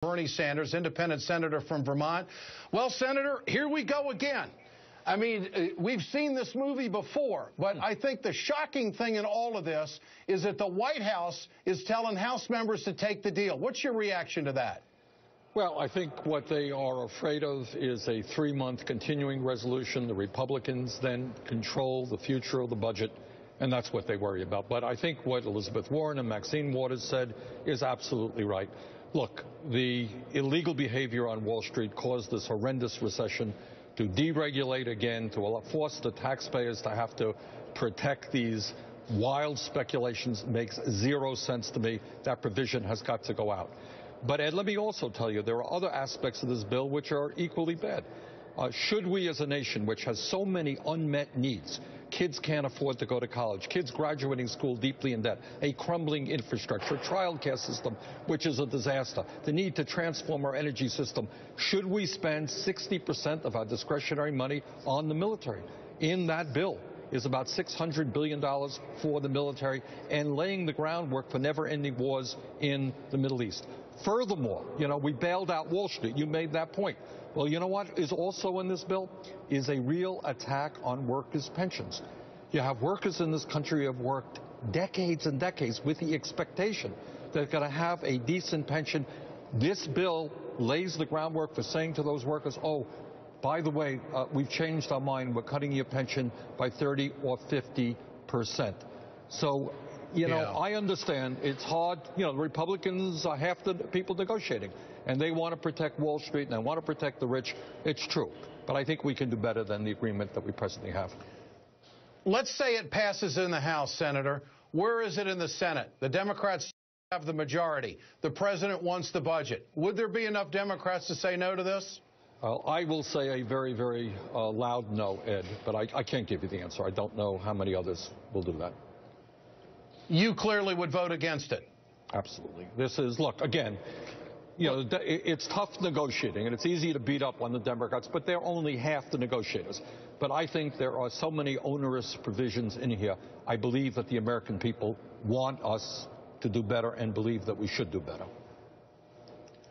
Bernie Sanders, independent senator from Vermont. Well, Senator, here we go again. I mean, we've seen this movie before, but I think the shocking thing in all of this is that the White House is telling House members to take the deal. What's your reaction to that? Well, I think what they are afraid of is a 3-month continuing resolution. The Republicans then control the future of the budget, and that's what they worry about. But I think what Elizabeth Warren and Maxine Waters said is absolutely right. Look, the illegal behavior on Wall Street caused this horrendous recession. To deregulate again, to force the taxpayers to have to protect these wild speculations makes zero sense to me. That provision has got to go out. But, Ed, let me also tell you, there are other aspects of this bill which are equally bad. Should we as a nation, which has so many unmet needs, kids can't afford to go to college, kids graduating school deeply in debt, a crumbling infrastructure, child care system, which is a disaster, the need to transform our energy system, should we spend 60% of our discretionary money on the military? In that bill is about $600 billion for the military and laying the groundwork for never-ending wars in the Middle East. Furthermore, we bailed out Wall Street. You made that point. Well, you know what is also in this bill is a real attack on workers' pensions. You have workers in this country who have worked decades and decades with the expectation that they're going to have a decent pension. This bill lays the groundwork for saying to those workers, oh, by the way, we've changed our mind. We're cutting your pension by 30 or 50%. So, I understand it's hard. The Republicans are half the people negotiating, and they want to protect Wall Street and they want to protect the rich. It's true. But I think we can do better than the agreement that we presently have. Let's say it passes in the House, Senator. Where is it in the Senate? The Democrats have the majority. The president wants the budget. Would there be enough Democrats to say no to this? I will say a very, very loud no, Ed, but I can't give you the answer. I don't know how many others will do that. You clearly would vote against it. Absolutely. This is, look, again, it's tough negotiating, and it's easy to beat up on the Democrats, but they're only half the negotiators. But I think there are so many onerous provisions in here. I believe that the American people want us to do better and believe that we should do better.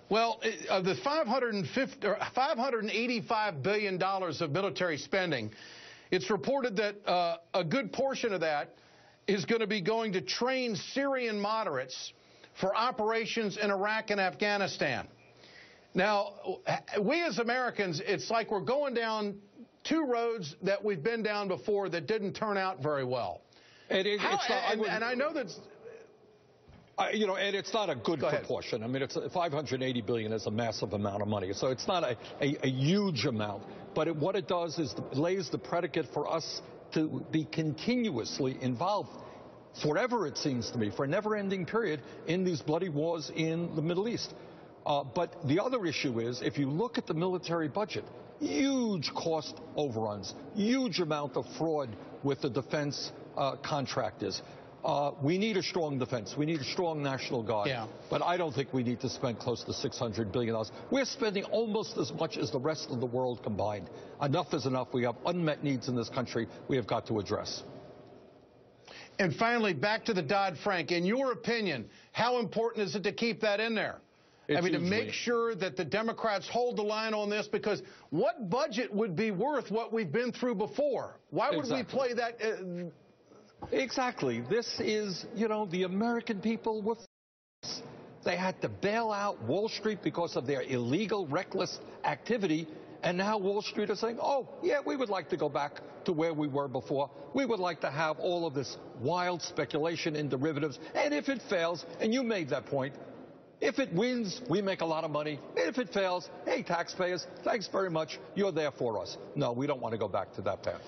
Well, the $585 billion of military spending, it's reported that a good portion of that is going to be going to train Syrian moderates for operations in Iraq and Afghanistan. Now, we as Americans, it's like we're going down two roads that we've been down before that didn't turn out very well. And I know that... Ed, it's not a good proportion. I mean, it's $580 billion is a massive amount of money, so it's not a huge amount. But what it does is lays the predicate for us to be continuously involved, forever it seems to me, for a never-ending period in these bloody wars in the Middle East. But the other issue is, if you look at the military budget, huge cost overruns, huge amount of fraud with the defense contractors. We need a strong defense. We need a strong National Guard. Yeah. But I don't think we need to spend close to $600 billion. We're spending almost as much as the rest of the world combined. Enough is enough. We have unmet needs in this country we have got to address. And finally, back to the Dodd-Frank. In your opinion, how important is it to keep that in there? To make sure that the Democrats hold the line on this, because what budget would be worth what we've been through before? Why would we play that... Exactly. This is, the American people were they had to bail out Wall Street because of their illegal, reckless activity. And now Wall Street is saying, oh, yeah, we would like to go back to where we were before. We would like to have all of this wild speculation in derivatives. And if it fails, and you made that point, if it wins, we make a lot of money. If it fails, hey, taxpayers, thanks very much. You're there for us. No, we don't want to go back to that path.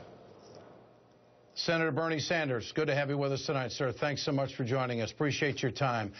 Senator Bernie Sanders, good to have you with us tonight, sir. Thanks so much for joining us. Appreciate your time.